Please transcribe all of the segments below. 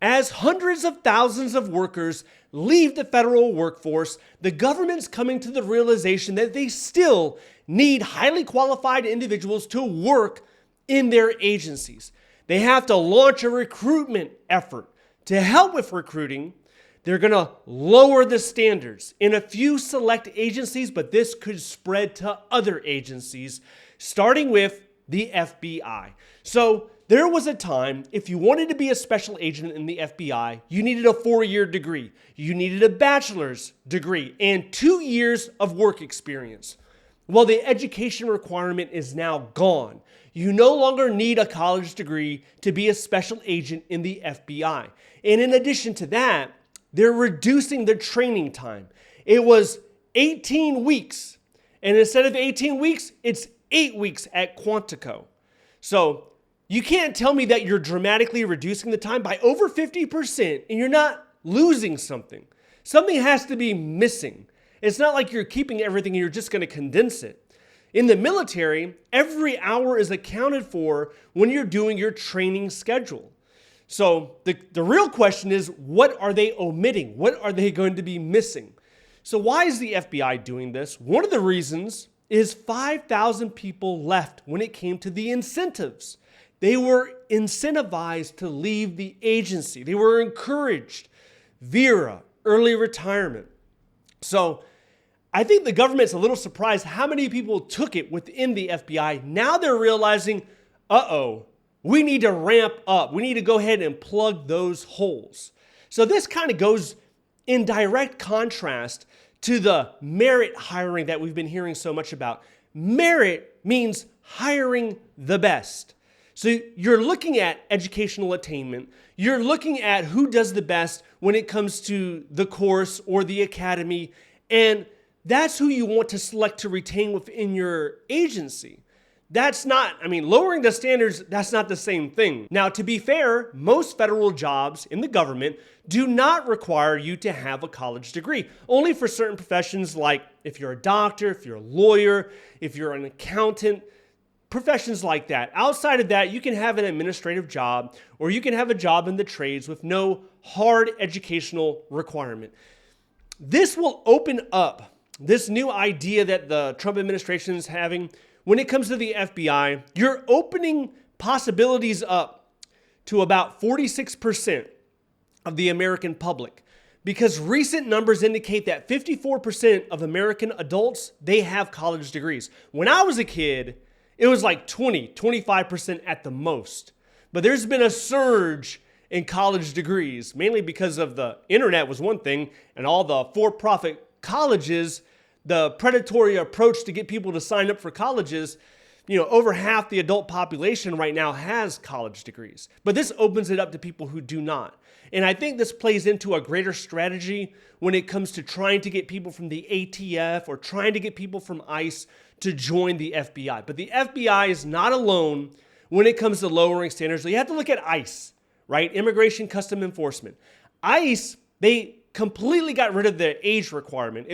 As hundreds of thousands of workers leave the federal workforce, the government's coming to the realization that they still need highly qualified individuals to work in their agencies. They have to launch a recruitment effort. To help with recruiting, they're going to lower the standards in a few select agencies, but this could spread to other agencies, starting with the FBI. So there was a time, if you wanted to be a special agent in the FBI, you needed a 4-year degree. You needed a bachelor's degree and 2 years of work experience. Well, the education requirement is now gone. You no longer need a college degree to be a special agent in the FBI. And in addition to that, they're reducing the training time. It was 18 weeks. And instead of 18 weeks, it's 8 weeks at Quantico. So you can't tell me that you're dramatically reducing the time by over 50% and you're not losing something. Something has to be missing. It's not like you're keeping everything and you're just going to condense it. In the military, every hour is accounted for when you're doing your training schedule. So the real question is, what are they omitting? What are they going to be missing? So why is the FBI doing this? One of the reasons is 5,000 people left when it came to the incentives. They were incentivized to leave the agency. They were encouraged. VERA, early retirement. So I think the government's a little surprised how many people took it within the FBI. Now they're realizing, we need to ramp up. We need to go ahead and plug those holes. So this kind of goes in direct contrast to the merit hiring that we've been hearing so much about. Merit means hiring the best. So you're looking at educational attainment. You're looking at who does the best when it comes to the course or the academy. And that's who you want to select to retain within your agency. That's not, lowering the standards, that's not the same thing. Now, to be fair, most federal jobs in the government do not require you to have a college degree. Only for certain professions, like if you're a doctor, if you're a lawyer, if you're an accountant, professions like that. Outside of that, you can have an administrative job or you can have a job in the trades with no hard educational requirement. This will open up this new idea that the Trump administration is having. When it comes to the FBI, you're opening possibilities up to about 46% of the American public, because recent numbers indicate that 54% of American adults, they have college degrees. When I was a kid, it was like 25% at the most. But there's been a surge in college degrees, mainly because of the internet was one thing, and all the for-profit colleges, the predatory approach to get people to sign up for colleges. Over half the adult population right now has college degrees. But this opens it up to people who do not. And I think this plays into a greater strategy when it comes to trying to get people from the ATF or trying to get people from ICE to join the FBI. But the FBI is not alone when it comes to lowering standards. So you have to look at ICE, right? Immigration Custom Enforcement. ICE, they completely got rid of the age requirement.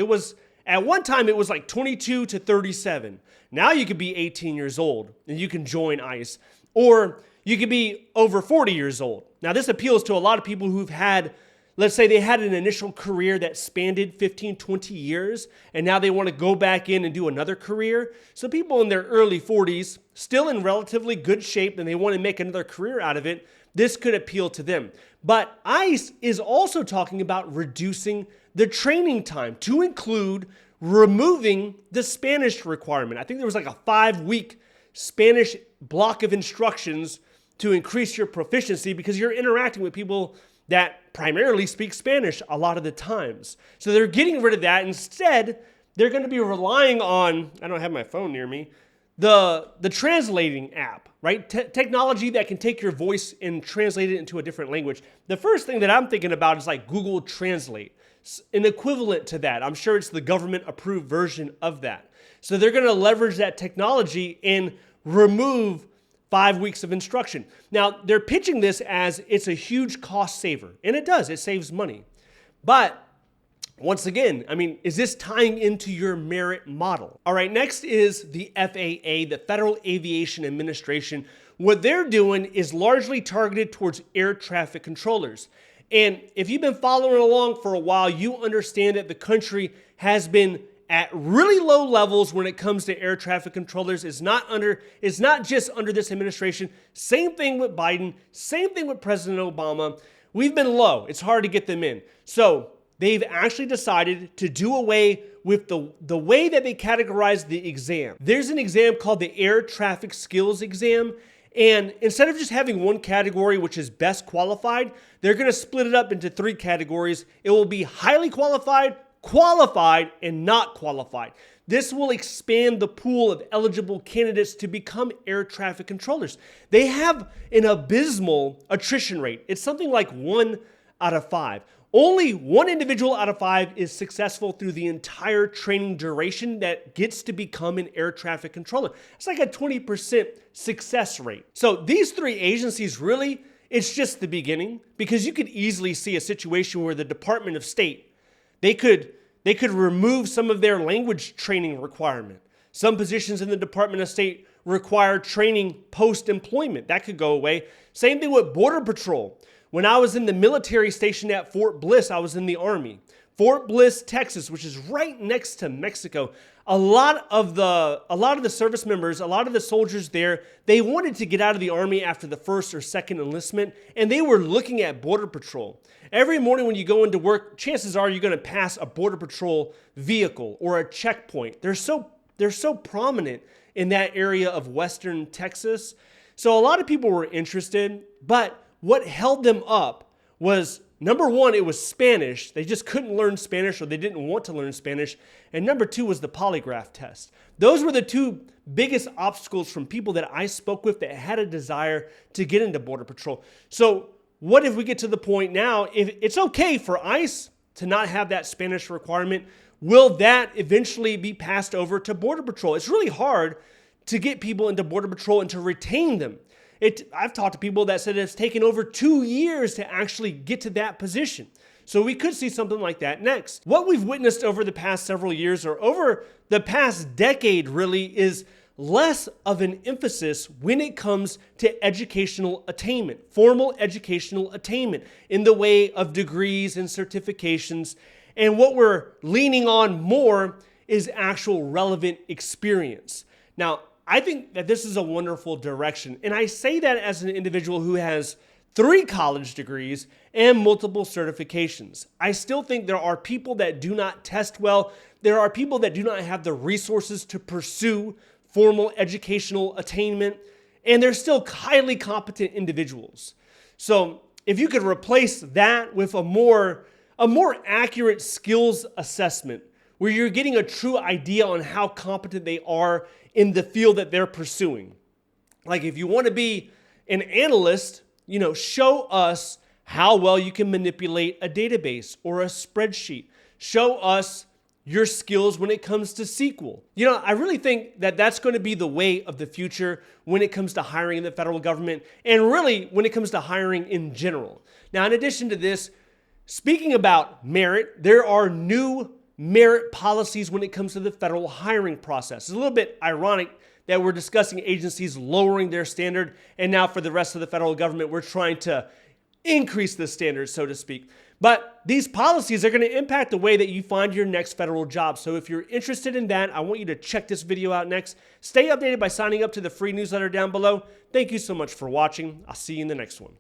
At one time, it was like 22 to 37. Now you could be 18 years old and you can join ICE. Or you could be over 40 years old. Now, this appeals to a lot of people who've had, let's say they had an initial career that spanned 15, 20 years, and now they want to go back in and do another career. So people in their early 40s, still in relatively good shape, and they want to make another career out of it, this could appeal to them. But ICE is also talking about reducing the training time to include removing the Spanish requirement. I think there was like a 5-week Spanish block of instructions to increase your proficiency because you're interacting with people that primarily speak Spanish a lot of the times. So they're getting rid of that. Instead, they're going to be relying on, I don't have my phone near me, the translating app, right? Technology that can take your voice and translate it into a different language. The first thing that I'm thinking about is like Google Translate, an equivalent to that. I'm sure it's the government-approved version of that. So they're going to leverage that technology and remove 5 weeks of instruction. Now, they're pitching this as it's a huge cost saver, and it does. It saves money. But once again, is this tying into your merit model? All right, next is the FAA, the Federal Aviation Administration, What they're doing is largely targeted towards air traffic controllers. And if you've been following along for a while, you understand that the country has been at really low levels when it comes to air traffic controllers. It's not just under this administration. Same thing with Biden, same thing with President Obama. We've been low. It's hard to get them in. So they've actually decided to do away with the way that they categorize the exam. There's an exam called the Air Traffic Skills Exam. And instead of just having one category, which is best qualified, they're going to split it up into 3 categories. It will be highly qualified, qualified, and not qualified. This will expand the pool of eligible candidates to become air traffic controllers. They have an abysmal attrition rate. It's something like 1 out of 5. Only 1 individual out of 5 is successful through the entire training duration that gets to become an air traffic controller. It's like a 20% success rate. So these 3 agencies really, it's just the beginning, because you could easily see a situation where the Department of State, they could remove some of their language training requirement. Some positions in the Department of State require training post-employment. That could go away. Same thing with Border Patrol. When I was in the military station at Fort Bliss, I was in the Army. Fort Bliss, Texas, which is right next to Mexico. A lot of the service members, a lot of the soldiers there, they wanted to get out of the Army after the 1st or 2nd enlistment, and they were looking at Border Patrol. Every morning when you go into work, chances are you're going to pass a Border Patrol vehicle or a checkpoint. They're so prominent in that area of Western Texas. So a lot of people were interested, but what held them up was, number 1, it was Spanish. They just couldn't learn Spanish, or they didn't want to learn Spanish. And number 2 was the polygraph test. Those were the 2 biggest obstacles from people that I spoke with that had a desire to get into Border Patrol. So what if we get to the point now, if it's okay for ICE to not have that Spanish requirement, will that eventually be passed over to Border Patrol? It's really hard to get people into Border Patrol and to retain them. I've talked to people that said it's taken over 2 years to actually get to that position. So we could see something like that next. What we've witnessed over the past several years, or over the past decade really, is less of an emphasis when it comes to educational attainment, formal educational attainment in the way of degrees and certifications. And what we're leaning on more is actual relevant experience. Now, I think that this is a wonderful direction. And I say that as an individual who has 3 college degrees and multiple certifications. I still think there are people that do not test well. There are people that do not have the resources to pursue formal educational attainment, and they're still highly competent individuals. So if you could replace that with a more accurate skills assessment, where you're getting a true idea on how competent they are in the field that they're pursuing. Like if you want to be an analyst, show us how well you can manipulate a database or a spreadsheet. Show us your skills when it comes to SQL. I really think that that's going to be the way of the future when it comes to hiring in the federal government, and really when it comes to hiring in general. Now, in addition to this, speaking about merit, there are new merit policies when it comes to the federal hiring process. It's a little bit ironic that we're discussing agencies lowering their standard, and now for the rest of the federal government, we're trying to increase the standards, so to speak. But these policies are going to impact the way that you find your next federal job. So if you're interested in that, I want you to check this video out next. Stay updated by signing up to the free newsletter down below. Thank you so much for watching. I'll see you in the next one.